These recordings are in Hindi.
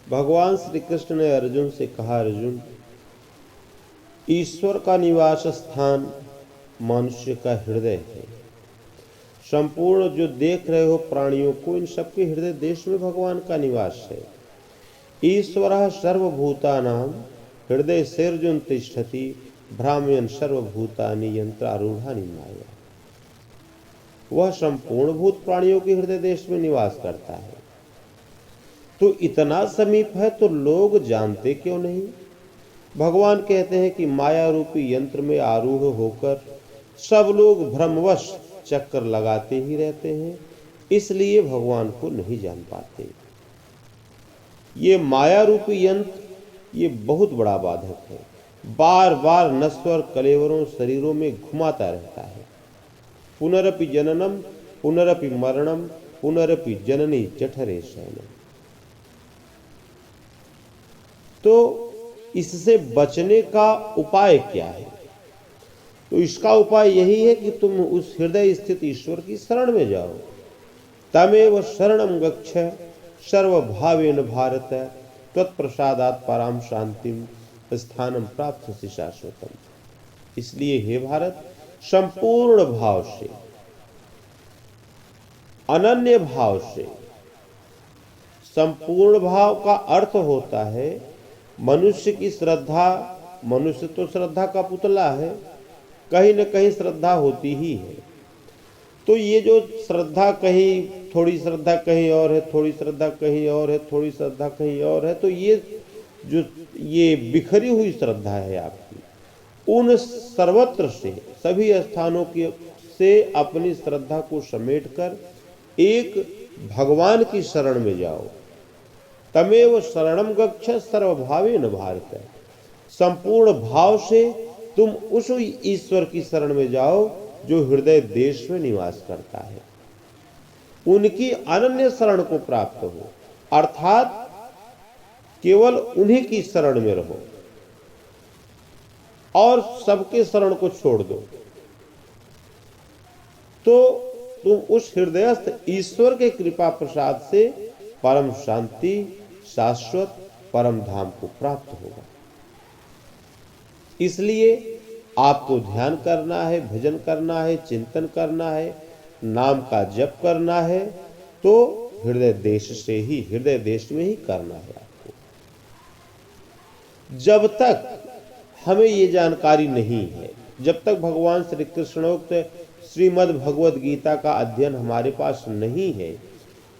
भगवान श्री कृष्ण ने अर्जुन से कहा, अर्जुन, ईश्वर का निवास स्थान मनुष्य का हृदय है। संपूर्ण जो देख रहे हो प्राणियों को, इन सबके हृदय देश में भगवान का निवास है। ईश्वरः सर्वभूतानां हृदय सेर्जुन तिष्ठति भ्राम्यन् सर्वभूतानि यंत्रारूढ़ानि माया। वह संपूर्ण भूत प्राणियों के हृदय देश में निवास करता है। तो इतना समीप है तो लोग जानते क्यों नहीं? भगवान कहते हैं कि माया रूपी यंत्र में आरूढ़ होकर सब लोग भ्रमवश चक्कर लगाते ही रहते हैं, इसलिए भगवान को नहीं जान पाते। ये माया रूपी यंत्र ये बहुत बड़ा बाधक है, बार बार नश्वर कलेवरों शरीरों में घुमाता रहता है। पुनरपि जननम पुनरपि मरणम पुनरपि जननी जठरे शयनम। तो इससे बचने का उपाय क्या है? तो इसका उपाय यही है कि तुम उस हृदय स्थित ईश्वर की शरण में जाओ। तमेव शरणम गच्छ सर्वभावेन भारत त्वत्प्रसादात् पराम शांतिम स्थानम प्राप्स्यसि शाश्वतम। इसलिए हे भारत, संपूर्ण भाव से, अनन्य भाव से, संपूर्ण भाव का अर्थ होता है मनुष्य की श्रद्धा। मनुष्य तो श्रद्धा का पुतला है, कहीं न कहीं श्रद्धा होती ही है। तो ये जो श्रद्धा कहीं, थोड़ी श्रद्धा कहीं और है, थोड़ी श्रद्धा कहीं और है, थोड़ी श्रद्धा कहीं और है, तो ये बिखरी हुई श्रद्धा है आपकी। उन सर्वत्र से, सभी स्थानों की से अपनी श्रद्धा को समेटकर एक भगवान की शरण में जाओ। तमेव शरणम गच्छ सर्वभावेन भारत। संपूर्ण भाव से तुम उस ईश्वर की शरण में जाओ जो हृदय देश में निवास करता है। उनकी अनन्य शरण को प्राप्त हो, अर्थात केवल उन्हीं की शरण में रहो और सबके शरण को छोड़ दो। तो तुम उस हृदयस्थ ईश्वर के कृपा प्रसाद से परम शांति, शाश्वत परम धाम को प्राप्त होगा। इसलिए आपको ध्यान करना है, भजन करना है, चिंतन करना है, नाम का जप करना है, तो हृदय देश से ही, हृदय देश में ही करना है आपको। जब तक हमें ये जानकारी नहीं है, जब तक भगवान श्री कृष्णोक्त श्रीमद् भगवद गीता का अध्ययन हमारे पास नहीं है,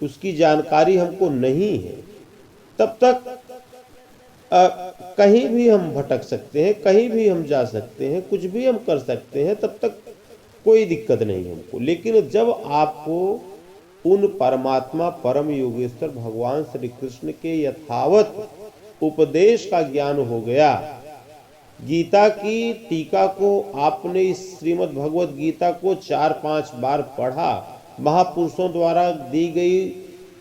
उसकी जानकारी हमको नहीं है, तब तक कहीं भी हम भटक सकते हैं, कहीं भी हम जा सकते हैं, कुछ भी हम कर सकते हैं, तब तक कोई दिक्कत नहीं हमको। लेकिन जब आपको उन परमात्मा परम योगेश्वर भगवान श्री कृष्ण के यथावत उपदेश का ज्ञान हो गया, गीता की टीका को आपने इस श्रीमद् भगवद गीता को 4-5 बार पढ़ा, महापुरुषों द्वारा दी गई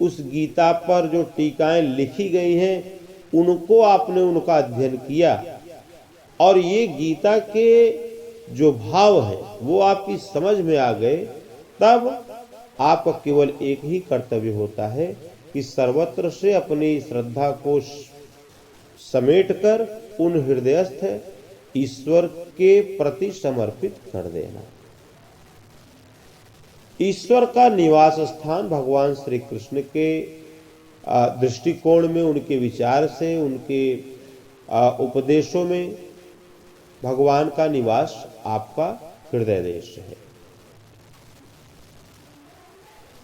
उस गीता पर जो टीकाएं लिखी गई हैं उनको आपने उनका अध्ययन किया, और ये गीता के जो भाव है वो आपकी समझ में आ गए, तब आपका केवल एक ही कर्तव्य होता है कि सर्वत्र से अपनी श्रद्धा को समेटकर उन हृदयस्थ ईश्वर के प्रति समर्पित कर देना। ईश्वर का निवास स्थान भगवान श्री कृष्ण के दृष्टिकोण में, उनके विचार से, उनके उपदेशों में भगवान का निवास आपका हृदय देश है।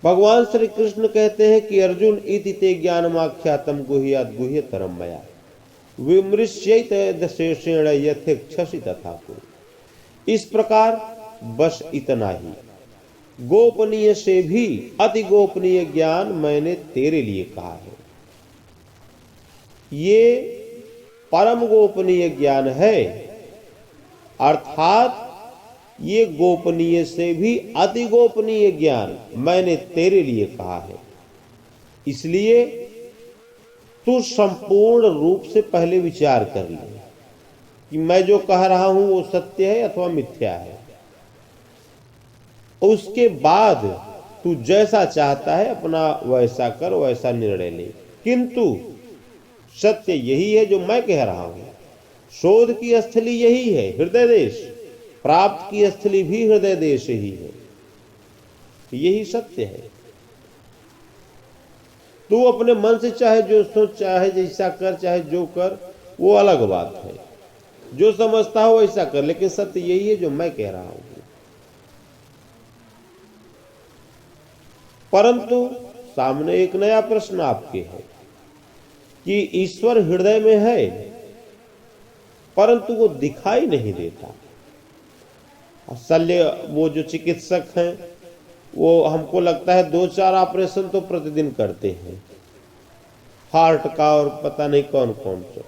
भगवान श्री कृष्ण कहते हैं कि अर्जुन इति ते ज्ञानमाख्यातम गुह्यात् गुह्यतरम मया विमृश्यैत दशेषेण यथेच्छसि तथा कुरु। इस प्रकार बस इतना ही, गोपनीय से भी अति गोपनीय ज्ञान मैंने तेरे लिए कहा है। ये परम गोपनीय ज्ञान है, अर्थात ये गोपनीय से भी अति गोपनीय ज्ञान मैंने तेरे लिए कहा है। इसलिए तू संपूर्ण रूप से पहले विचार कर ले कि मैं जो कह रहा हूं वो सत्य है अथवा मिथ्या है। उसके बाद तू जैसा चाहता है अपना वैसा कर, वैसा निर्णय ले। किंतु सत्य यही है जो मैं कह रहा हूं। शोध की स्थली यही है, हृदय देश। प्राप्त की स्थली भी हृदय देश ही है। यही सत्य है। तू अपने मन से चाहे जो सोच, चाहे जैसा कर, चाहे जो कर, वो अलग बात है। जो समझता हो ऐसा कर, लेकिन सत्य यही है जो मैं कह रहा हूं। परंतु सामने एक नया प्रश्न आपके है कि ईश्वर हृदय में है, परंतु वो दिखाई नहीं देता। शल्य वो जो चिकित्सक हैं, वो हमको लगता है 2-4 ऑपरेशन तो प्रतिदिन करते हैं, हार्ट का और पता नहीं कौन कौन सा।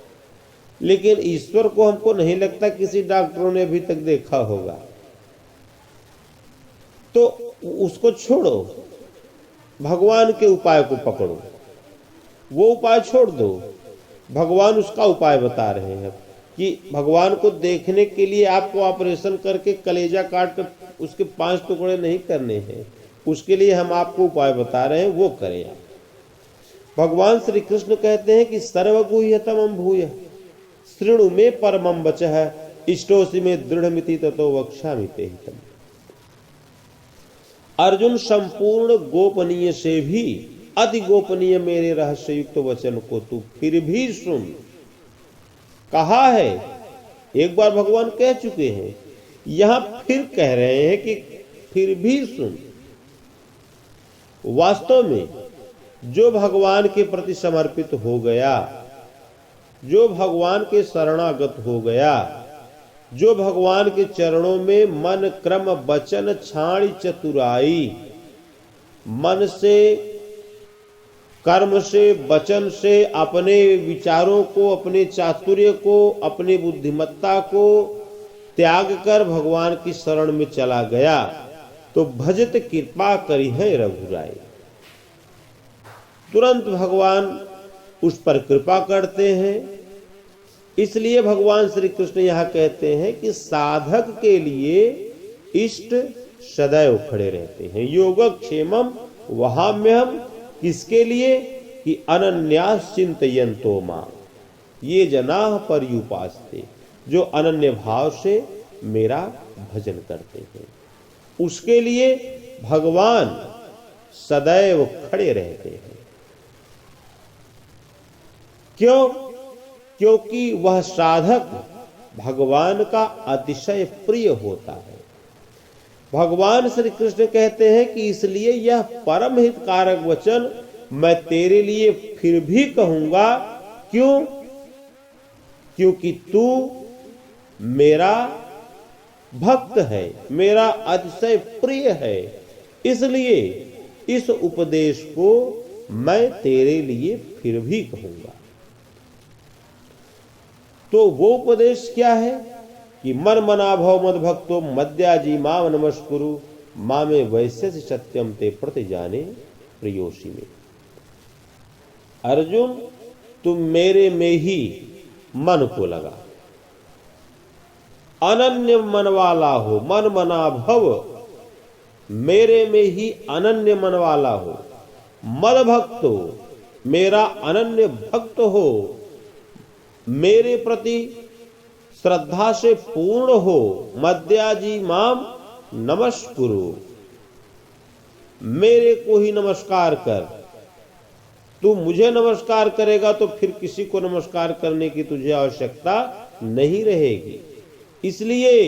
लेकिन ईश्वर को हमको नहीं लगता किसी डॉक्टरों ने अभी तक देखा होगा। तो उसको छोड़ो, भगवान के उपाय को पकड़ो। वो उपाय छोड़ दो, भगवान उसका उपाय बता रहे हैं कि भगवान को देखने के लिए आपको ऑपरेशन करके कलेजा काट कर उसके 5 टुकड़े नहीं करने हैं। उसके लिए हम आपको उपाय बता रहे हैं, वो करें आप। भगवान श्री कृष्ण कहते हैं कि सर्वगुह्यतमं भूय शृणु मे परमं वचः इष्टोसि मे दृढ़मिति ततो वक्ष्यामि ते हितम्। अर्जुन, संपूर्ण गोपनीय से भी अति गोपनीय मेरे रहस्य युक्त वचन को तू फिर भी सुन। कहा है, एक बार भगवान कह चुके हैं, यहां फिर कह रहे हैं कि फिर भी सुन। वास्तव में जो भगवान के प्रति समर्पित हो गया, जो भगवान के शरणागत हो गया, जो भगवान के चरणों में मन क्रम वचन छाणी चतुराई, मन से, कर्म से, वचन से अपने विचारों को, अपने चातुर्य को, अपनी बुद्धिमत्ता को त्याग कर भगवान की शरण में चला गया, तो भजत कृपा करी है रघुराई। तुरंत भगवान उस पर कृपा करते हैं। इसलिए भगवान श्री कृष्ण यहां कहते हैं कि साधक के लिए इष्ट सदैव खड़े रहते हैं। योगक्षेमम वहाम्यहम, किसके लिए? कि अनन्यास चिंतयन्तो मां ये जनाः पर्युपास्ते, जो अनन्य भाव से मेरा भजन करते हैं, उसके लिए भगवान सदैव खड़े रहते हैं। क्यों? क्योंकि वह साधक भगवान का अतिशय प्रिय होता है। भगवान श्री कृष्ण कहते हैं कि इसलिए यह परम हितकारक वचन मैं तेरे लिए फिर भी कहूंगा। क्यों? क्योंकि तू मेरा भक्त है, मेरा अतिशय प्रिय है, इसलिए इस उपदेश को मैं तेरे लिए फिर भी कहूंगा। तो वो उपदेश क्या है? कि मन मना भव मद भक्तो मद्याजी माम नमस्कुरु मामे वैश्य सत्यम ते प्रति जाने प्रियोषि में। अर्जुन, तुम मेरे में ही मन को लगा, अनन्य मन वाला हो, मन मना भव, मेरे में ही अनन्य मन वाला हो, मद भक्तो, मेरा अनन्य भक्त हो, मेरे प्रति श्रद्धा से पूर्ण हो, मद्याजी माम नमस्कुरु, मेरे को ही नमस्कार कर। तू मुझे नमस्कार करेगा तो फिर किसी को नमस्कार करने की तुझे आवश्यकता नहीं रहेगी। इसलिए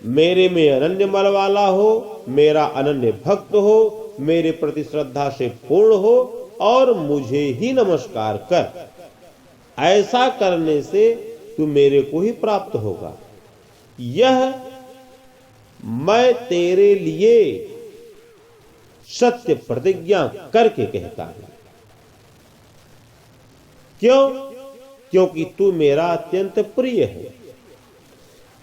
मेरे में अनन्य मन वाला हो, मेरा अनन्य भक्त हो, मेरे प्रति श्रद्धा से पूर्ण हो और मुझे ही नमस्कार कर। ऐसा करने से तू मेरे को ही प्राप्त होगा। यह मैं तेरे लिए सत्य प्रतिज्ञा करके कहता हूं। क्यों? क्योंकि तू मेरा अत्यंत प्रिय है।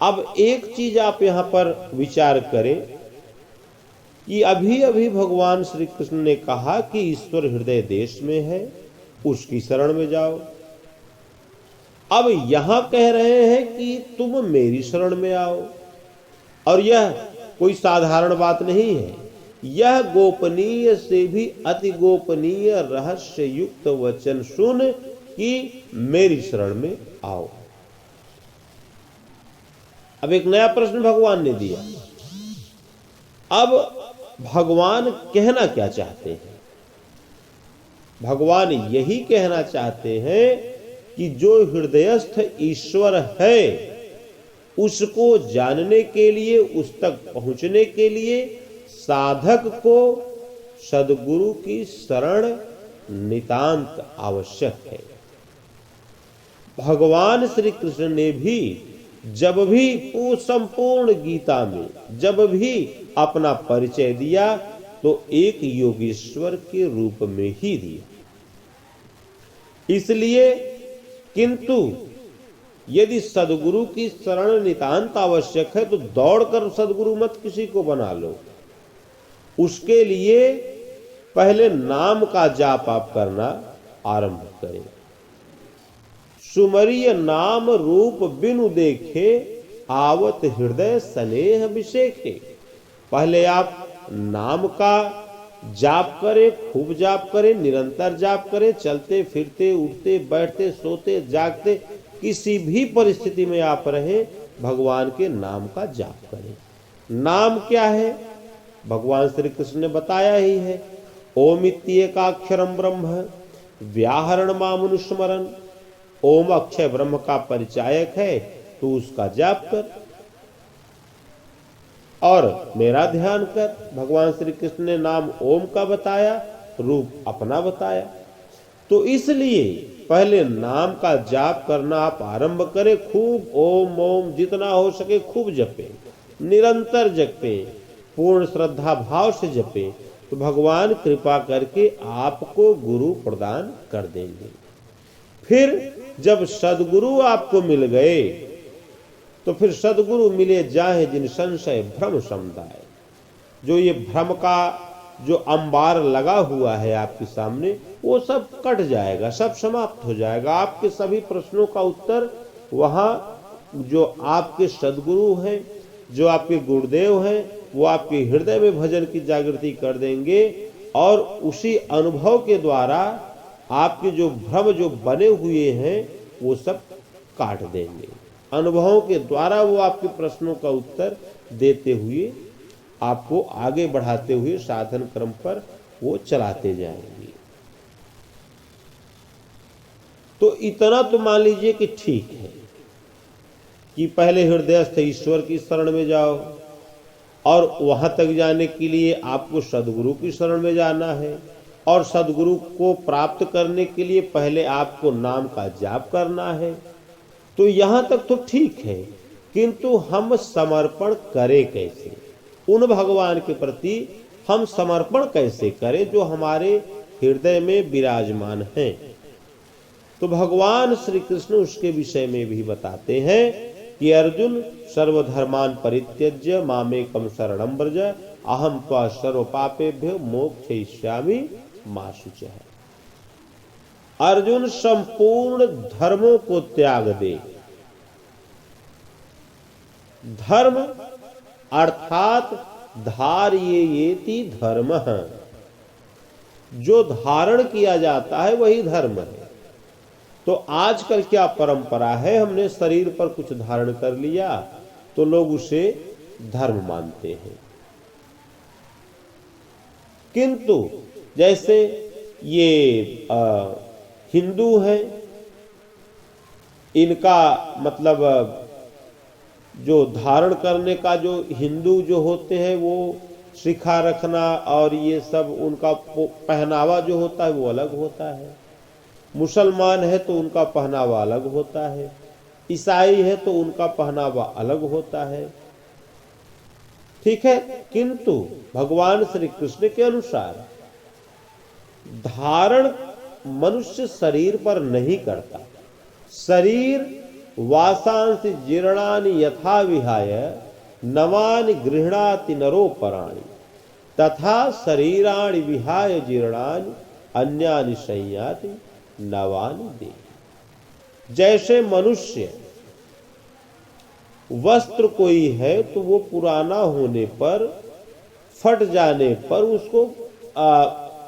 अब एक चीज आप यहां पर विचार करें कि अभी अभी भगवान श्री कृष्ण ने कहा कि ईश्वर हृदय देश में है, उसकी शरण में जाओ। अब यहां कह रहे हैं कि तुम मेरी शरण में आओ। और यह कोई साधारण बात नहीं है, यह गोपनीय से भी अति गोपनीय रहस्य युक्त वचन सुन कि मेरी शरण में आओ। अब एक नया प्रश्न भगवान ने दिया। अब भगवान कहना क्या चाहते हैं? भगवान यही कहना चाहते हैं कि जो हृदयस्थ ईश्वर है उसको जानने के लिए, उस तक पहुंचने के लिए साधक को सद्गुरु की शरण नितांत आवश्यक है। भगवान श्री कृष्ण ने भी जब भी संपूर्ण गीता में जब भी अपना परिचय दिया तो एक योगेश्वर के रूप में ही दिया। इसलिए किंतु यदि सद्गुरु की शरण नितांत आवश्यक है तो दौड़कर सद्गुरु मत किसी को बना लो। उसके लिए पहले नाम का जाप आप करना आरंभ करें। सुमरिय नाम रूप बिनु देखे, आवत हृदय स्नेह अभिषेके। पहले आप नाम का जाप करें, खूब जाप करें, निरंतर जाप करें। चलते फिरते, उठते बैठते, सोते जागते, किसी भी परिस्थिति में आप रहे, भगवान के नाम का जाप करें। नाम क्या है? भगवान श्री कृष्ण ने बताया ही है। ओम इत्येकाक्षरम ब्रह्म व्याहरण मामनुस्मरण। ओम अक्षय ब्रह्म का परिचायक है, तो उसका जाप कर और मेरा ध्यान कर। भगवान श्री कृष्ण ने नाम ओम का बताया, रूप अपना बताया। तो इसलिए पहले नाम का जाप करना आप आरंभ करें। खूब ओम ओम जितना हो सके खूब जपे, निरंतर जपे, पूर्ण श्रद्धा भाव से जपे, तो भगवान कृपा करके आपको गुरु प्रदान कर देंगे। फिर जब सद्गुरु आपको मिल गए तो फिर सद्गुरु मिले जाहे जिन संशय भ्रम समुदाय। जो ये भ्रम का जो अंबार लगा हुआ है आपके सामने, वो सब कट जाएगा, सब समाप्त हो जाएगा। आपके सभी प्रश्नों का उत्तर वहां जो आपके सद्गुरु हैं, जो आपके गुरुदेव हैं, वो आपके हृदय में भजन की जागृति कर देंगे और उसी अनुभव के द्वारा आपके जो भ्रम जो बने हुए हैं वो सब काट देंगे। अनुभवों के द्वारा वो आपके प्रश्नों का उत्तर देते हुए आपको आगे बढ़ाते हुए साधन क्रम पर वो चलाते जाएंगे। तो इतना तो मान लीजिए कि ठीक है कि पहले हृदयस्थ ईश्वर की शरण में जाओ और वहां तक जाने के लिए आपको सद्गुरु की शरण में जाना है और सद्गुरु को प्राप्त करने के लिए पहले आपको नाम का जाप करना है। तो यहां तक तो ठीक है, किंतु हम समर्पण करें कैसे? उन भगवान के प्रति हम समर्पण कैसे करें जो हमारे हृदय में विराजमान हैं? तो भगवान श्री कृष्ण उसके विषय में भी बताते हैं कि अर्जुन सर्वधर्मान परित्यज्य मामेकम शरणं व्रज अहम त्वा सर्व पापेभ्यो मोक्षयिष्यामि मा शुचः। अर्जुन संपूर्ण धर्मों को त्याग दे। धर्म अर्थात धार्येति धर्मः, जो धारण किया जाता है वही धर्म है। तो आजकल क्या परंपरा है, हमने शरीर पर कुछ धारण कर लिया तो लोग उसे धर्म मानते हैं। किंतु जैसे ये हिंदू हैं, इनका मतलब जो धारण करने का जो हिंदू जो होते हैं वो शिखा रखना और ये सब उनका पहनावा जो होता है वो अलग होता है। मुसलमान है तो उनका पहनावा अलग होता है, ईसाई है तो उनका पहनावा अलग होता है। ठीक है, किंतु भगवान श्री कृष्ण के अनुसार धारण मनुष्य शरीर पर नहीं करता। शरीर वासांस जीर्णानि यथा विहाय नवानि गृह्णाति नरोपराणि तथा शरीराणि विहाय जीर्णानि अन्यानि संयाति नवानि देहि। जैसे मनुष्य वस्त्र कोई है तो वो पुराना होने पर, फट जाने पर उसको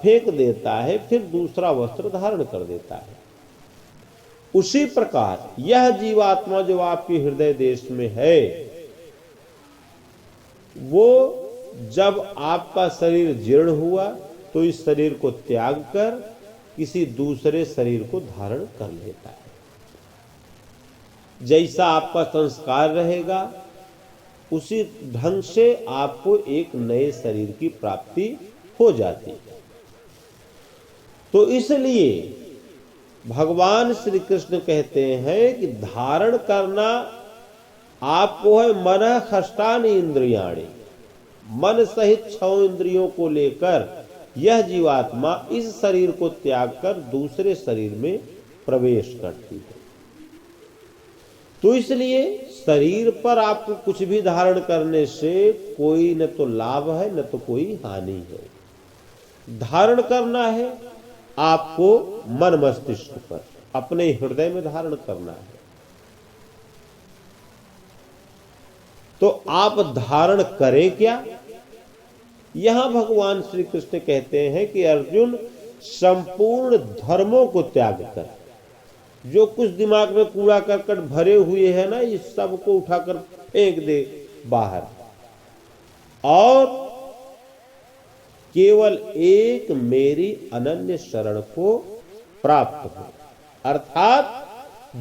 फेंक देता है, फिर दूसरा वस्त्र धारण कर देता है। उसी प्रकार यह जीवात्मा जो आपके हृदय देश में है, वो जब आपका शरीर जीर्ण हुआ तो इस शरीर को त्याग कर किसी दूसरे शरीर को धारण कर लेता है। जैसा आपका संस्कार रहेगा उसी ढंग से आपको एक नए शरीर की प्राप्ति हो जाती है। तो इसलिए भगवान श्री कृष्ण कहते हैं कि धारण करना आपको है मन षष्ठानि इंद्रियाणि, मन सहित 6 इंद्रियों को लेकर यह जीवात्मा इस शरीर को त्याग कर दूसरे शरीर में प्रवेश करती है। तो इसलिए शरीर पर आपको कुछ भी धारण करने से कोई न तो लाभ है न तो कोई हानि है। धारण करना है आपको मन मस्तिष्क पर, अपने हृदय में धारण करना है। तो आप धारण करें क्या? यहां भगवान श्री कृष्ण कहते हैं कि अर्जुन संपूर्ण धर्मों को त्याग कर, जो कुछ दिमाग में कूड़ा करकट भरे हुए हैं ना, इस सब को उठाकर फेंक दे बाहर और केवल एक मेरी अनन्य शरण को प्राप्त हो। अर्थात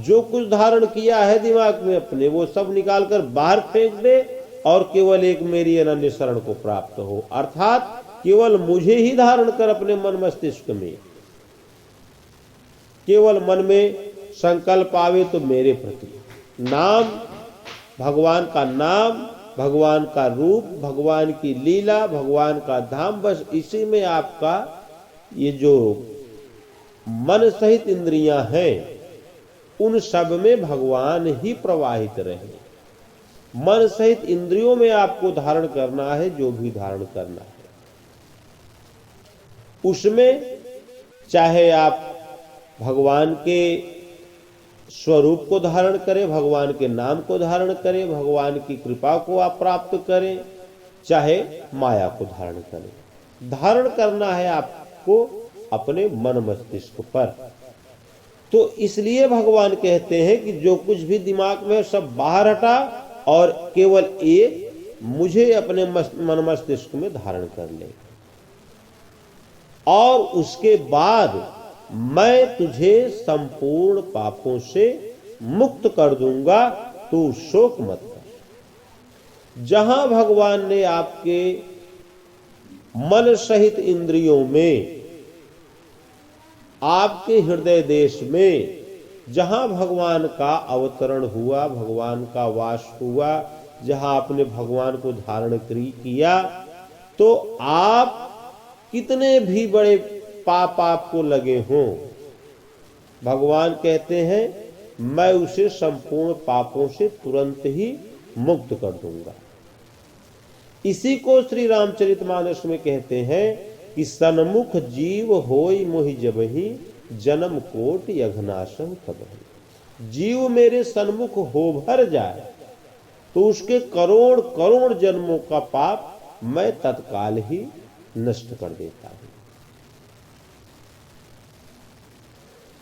जो कुछ धारण किया है दिमाग में अपने, वो सब निकालकर बाहर फेंक दे और केवल एक मेरी अनन्य शरण को प्राप्त हो। अर्थात केवल मुझे ही धारण कर अपने मन मस्तिष्क में, केवल मन में संकल्प आवे तो मेरे प्रति नाम, भगवान का नाम, भगवान का रूप, भगवान की लीला, भगवान का धाम, बस इसी में आपका ये जो मन सहित इंद्रियां हैं उन सब में भगवान ही प्रवाहित रहे। मन सहित इंद्रियों में आपको धारण करना है, जो भी धारण करना है उसमें चाहे आप भगवान के स्वरूप को धारण करें, भगवान के नाम को धारण करें, भगवान की कृपा को आप प्राप्त करें, चाहे माया को धारण करें। धारण करना है आपको अपने मन मस्तिष्क पर। तो इसलिए भगवान कहते हैं कि जो कुछ भी दिमाग में सब बाहर हटा और केवल एक मुझे अपने मन मस्तिष्क में धारण कर ले, और उसके बाद मैं तुझे संपूर्ण पापों से मुक्त कर दूंगा, तू शोक मत कर। जहां भगवान ने आपके मन सहित इंद्रियों में, आपके हृदय देश में जहां भगवान का अवतरण हुआ, भगवान का वास हुआ, जहां आपने भगवान को धारण किया, तो आप कितने भी बड़े पाप आपको लगे हों, भगवान कहते हैं मैं उसे संपूर्ण पापों से तुरंत ही मुक्त कर दूंगा। इसी को श्री रामचरितमानस में कहते हैं कि सन्मुख जीव होई मोहि जबहि, जन्म कोट अघनाशम कबहि। जीव मेरे सन्मुख हो भर जाए तो उसके करोड़ करोड़ जन्मों का पाप मैं तत्काल ही नष्ट कर देता हूं।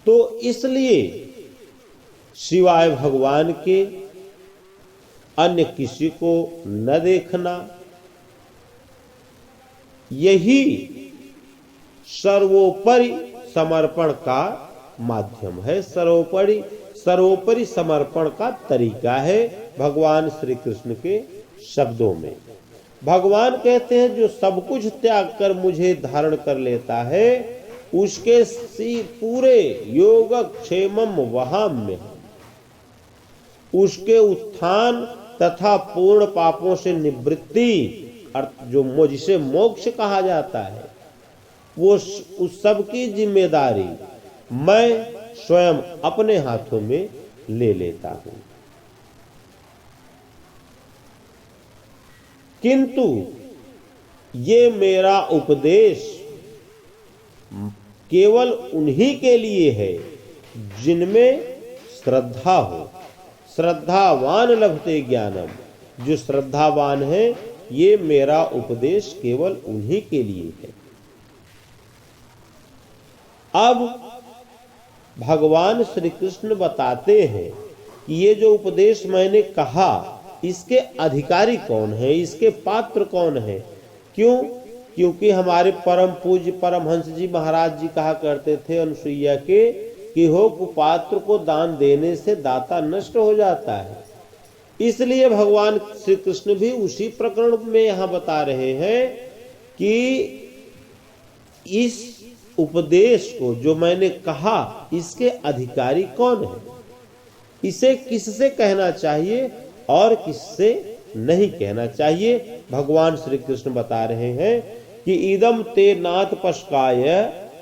तो इसलिए सिवाय भगवान के अन्य किसी को न देखना, यही सर्वोपरि समर्पण का माध्यम है, सर्वोपरि समर्पण का तरीका है भगवान श्री कृष्ण के शब्दों में। भगवान कहते हैं जो सब कुछ त्याग कर मुझे धारण कर लेता है उसके पूरे योगक्षेमम वहाम्य है, उसके उत्थान तथा पूर्ण पापों से निवृत्ति, जो जिसे मोक्ष कहा जाता है, वो उस सब की जिम्मेदारी मैं स्वयं अपने हाथों में ले लेता हूं। किंतु ये मेरा उपदेश केवल उन्हीं के लिए है जिनमें श्रद्धा हो। श्रद्धावान लभते ज्ञानम, जो श्रद्धावान है, ये मेरा उपदेश केवल उन्हीं के लिए है। अब भगवान श्री कृष्ण बताते हैं कि ये जो उपदेश मैंने कहा इसके अधिकारी कौन है, इसके पात्र कौन है। क्यों? क्योंकि हमारे परम पूज्य परमहंस जी महाराज जी कहा करते थे अनुसुईया के कि हो कुपात्र को दान देने से दाता नष्ट हो जाता है। इसलिए भगवान श्री कृष्ण भी उसी प्रकरण में यहां बता रहे हैं कि इस उपदेश को जो मैंने कहा इसके अधिकारी कौन है, इसे किससे कहना चाहिए और किससे नहीं कहना चाहिए। भगवान श्री कृष्ण बता रहे हैं कि इदम ते नाथ पशकाय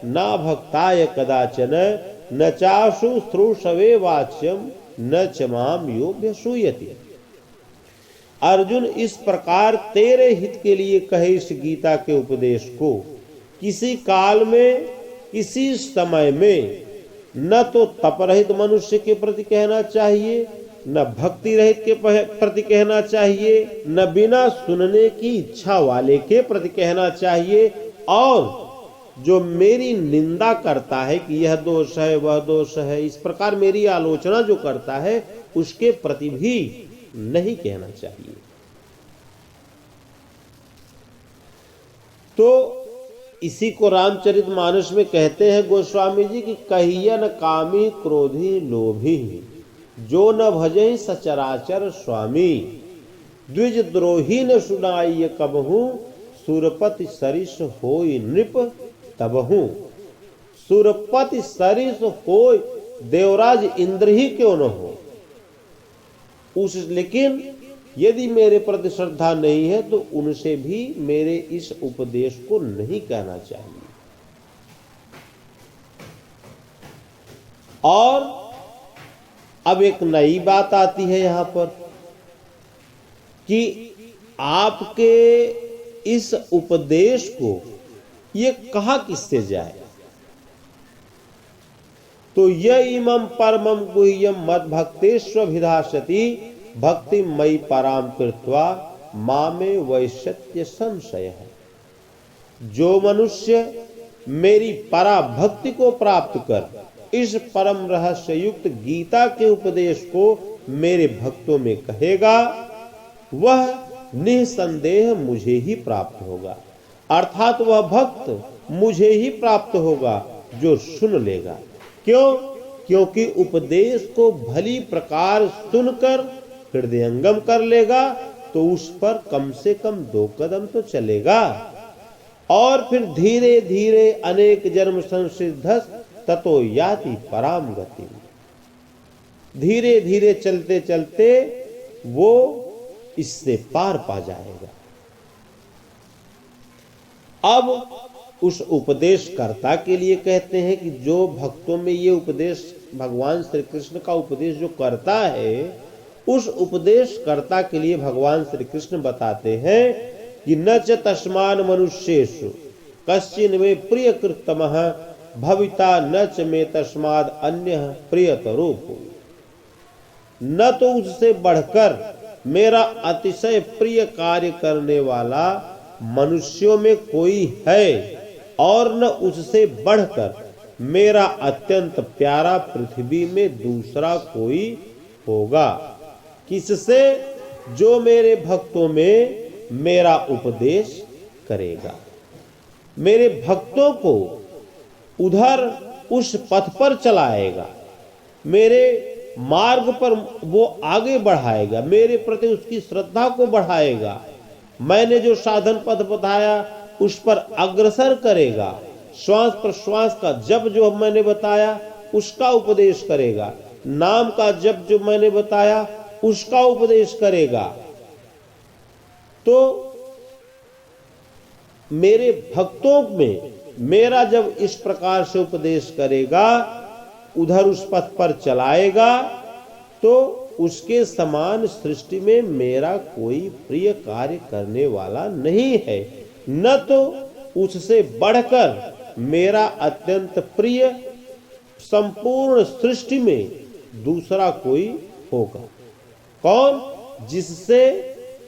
ना भक्ताय कदाचन न चाशु श्रूषवे वाच्यम न चमाम योभ्य सूयति। अर्जुन, इस प्रकार तेरे हित के लिए कहे इस गीता के उपदेश को किसी काल में किसी समय में न तो तप रहित मनुष्य के प्रति कहना चाहिए, न भक्ति रहित के प्रति कहना चाहिए, न बिना सुनने की इच्छा वाले के प्रति कहना चाहिए, और जो मेरी निंदा करता है कि यह दोष है वह दोष है, इस प्रकार मेरी आलोचना जो करता है उसके प्रति भी नहीं कहना चाहिए। तो इसी को रामचरितमानस में कहते हैं गोस्वामी जी कि कहियन कामी क्रोधी लोभी जो न भजे सचराचर स्वामी द्विज द्रोही न सुनाई कबहू सुरपति सरिस होय नृप तबहू। सुरपति सरिस होय, देवराज इंद्र ही क्यों न हो उस, लेकिन यदि मेरे प्रति श्रद्धा नहीं है तो उनसे भी मेरे इस उपदेश को नहीं कहना चाहिए। और अब एक नई बात आती है यहां पर कि आपके इस उपदेश को ये कहा किससे जाए। तो यह इमं परमं गुह्यम मद भक्तेष्वभिधास्यति भक्ति मयि पराम कृत्वा मामे वैश्यत्य संशय है। जो मनुष्य मेरी परा भक्ति को प्राप्त कर इस परम रहस्य युक्त गीता के उपदेश को मेरे भक्तों में कहेगा वह निसंदेह मुझे ही प्राप्त होगा। अर्थात वह भक्त मुझे ही प्राप्त होगा जो सुन लेगा। क्यों? क्योंकि उपदेश को भली प्रकार सुनकर हृदयंगम कर लेगा तो उस पर कम से कम 2 कदम तो चलेगा, और फिर धीरे धीरे अनेक जन्म संसिद्धस ततो याति पराम गति। धीरे धीरे चलते चलते वो इससे पार पा जाएगा। अब उस उपदेशकर्ता के लिए कहते हैं कि जो भक्तों में ये उपदेश भगवान श्री कृष्ण का उपदेश जो करता है उस उपदेशकर्ता के लिए भगवान श्री कृष्ण बताते हैं कि न च तस्मान मनुष्येषु कश्चिन में प्रिय कृतमः भविता न च में तस्माद अन्य प्रियतरो भूय। न तो उससे बढ़कर मेरा अतिशय प्रिय कार्य करने वाला मनुष्यों में कोई है और न उससे बढ़कर मेरा अत्यंत प्यारा पृथ्वी में दूसरा कोई होगा। किससे? जो मेरे भक्तों में मेरा उपदेश करेगा, मेरे भक्तों को उधर उस पथ पर चलाएगा, मेरे मार्ग पर वो आगे बढ़ाएगा, मेरे प्रति उसकी श्रद्धा को बढ़ाएगा, मैंने जो साधन पथ बताया उस पर अग्रसर करेगा, श्वास प्रश्वास का जप जो मैंने बताया उसका उपदेश करेगा, नाम का जप जो मैंने बताया उसका उपदेश करेगा। तो मेरे भक्तों में मेरा जब इस प्रकार से उपदेश करेगा, उधर उस पथ पर चलाएगा, तो उसके समान सृष्टि में मेरा कोई प्रिय कार्य करने वाला नहीं है, न तो उससे बढ़कर मेरा अत्यंत प्रिय संपूर्ण सृष्टि में दूसरा कोई होगा। कौन? जिससे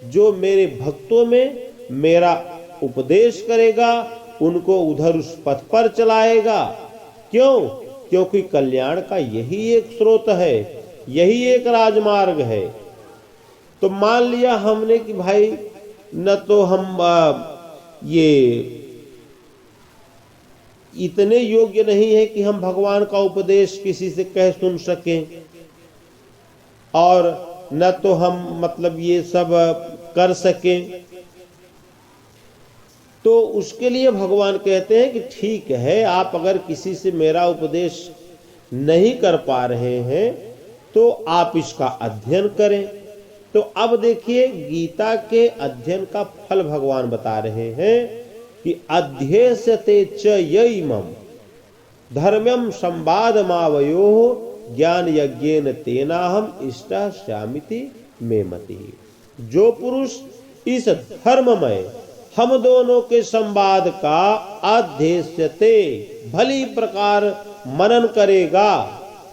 जो मेरे भक्तों में मेरा उपदेश करेगा, उनको उधर उस पथ पर चलाएगा। क्यों? क्योंकि कल्याण का यही एक स्रोत है, यही एक राजमार्ग है। तो मान लिया हमने कि भाई न तो हम ये इतने योग्य नहीं है कि हम भगवान का उपदेश किसी से कह सुन सकें, और न तो हम मतलब ये सब कर सकें, तो उसके लिए भगवान कहते हैं कि ठीक है, आप अगर किसी से मेरा उपदेश नहीं कर पा रहे हैं तो आप इसका अध्ययन करें। तो अब देखिए गीता के अध्ययन का फल भगवान बता रहे हैं कि अध्येस्यते च यैमं धर्म्यं संवादमावयो ज्ञान यज्ञेन तेनाहम इष्टः स्यामिति मे मतिः। जो पुरुष इस धर्ममय हम दोनों के संवाद का अध्येस्यते भली प्रकार मनन करेगा,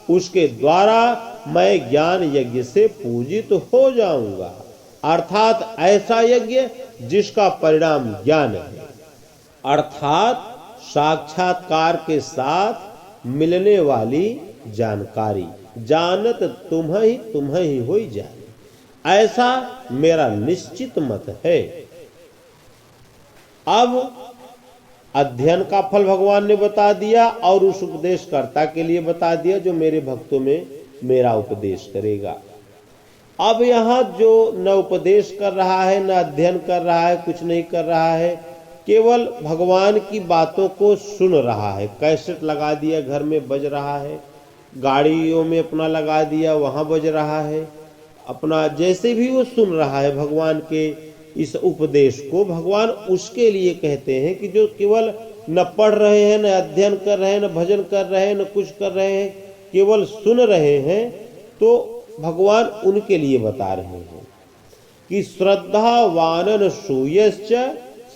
उसके द्वारा मैं ज्ञान यज्ञ से पूजित हो जाऊंगा। अर्थात ऐसा यज्ञ जिसका परिणाम ज्ञान है, अर्थात साक्षात्कार के साथ मिलने वाली जानकारी, जानत तुम्हें ही होई जाने, ऐसा मेरा निश्चित मत है। अब अध्ययन का फल भगवान ने बता दिया और उस उपदेशकर्ता के लिए बता दिया जो मेरे भक्तों में मेरा उपदेश करेगा। अब यहां जो न उपदेश कर रहा है, न अध्ययन कर रहा है, कुछ नहीं कर रहा है, केवल भगवान की बातों को सुन रहा है। कैसेट लगा दिया, घर में बज रहा है, गाड़ियों में अपना लगा दिया, वहां बज रहा है, अपना जैसे भी वो सुन रहा है भगवान के इस उपदेश को। भगवान उसके लिए कहते हैं कि जो केवल न पढ़ रहे हैं, न अध्ययन कर रहे हैं, न भजन कर रहे हैं, न कुछ कर रहे हैं, केवल सुन रहे हैं, तो भगवान उनके लिए बता रहे हैं कि श्रद्धावानन सूयश्च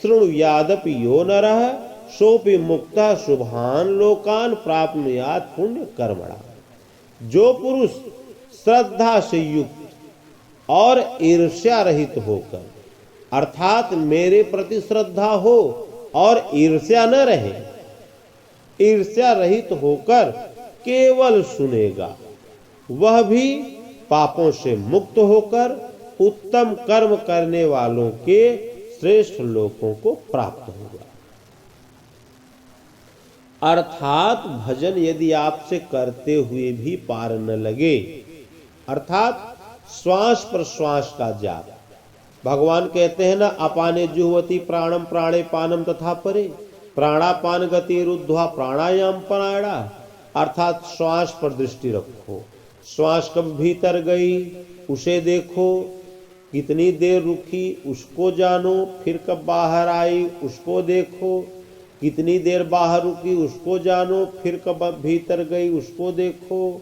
शृणुयादपि यो नरः सोपि मुक्तः शुभान लोकान प्राप्नुयात् पुण्य कर्मणा। जो पुरुष श्रद्धा से युक्त और ईर्ष्या रहित होकर, अर्थात मेरे प्रति श्रद्धा हो और ईर्ष्या न रहे, ईर्ष्या रहित होकर केवल सुनेगा, वह भी पापों से मुक्त होकर उत्तम कर्म करने वालों के श्रेष्ठ लोकों को प्राप्त होगा। अर्थात भजन यदि आपसे करते हुए भी पार न लगे, अर्थात श्वास प्रश्वास का जाप, भगवान कहते हैं ना, अपाने जुहवती प्राणम प्राणे पानम तथा परे प्राणापान गति रुद्ध्वा प्राणायाम प्राणा। अर्थात श्वास पर दृष्टि रखो, श्वास कब भीतर गई उसे देखो, कितनी देर रुकी उसको जानो, फिर कब बाहर आई उसको देखो, कितनी देर बाहर रुकी उसको जानो, फिर कब भीतर गई उसको देखो,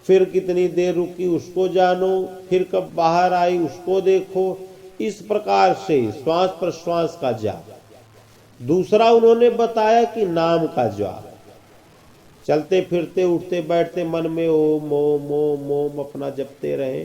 फिर कितनी देर रुकी उसको जानो, फिर कब बाहर आई उसको देखो। इस प्रकार से श्वास प्रश्वास का जाप। दूसरा उन्होंने बताया कि नाम का जाप, चलते फिरते उठते बैठते मन में ओम ओम ओम ओम अपना जपते रहे।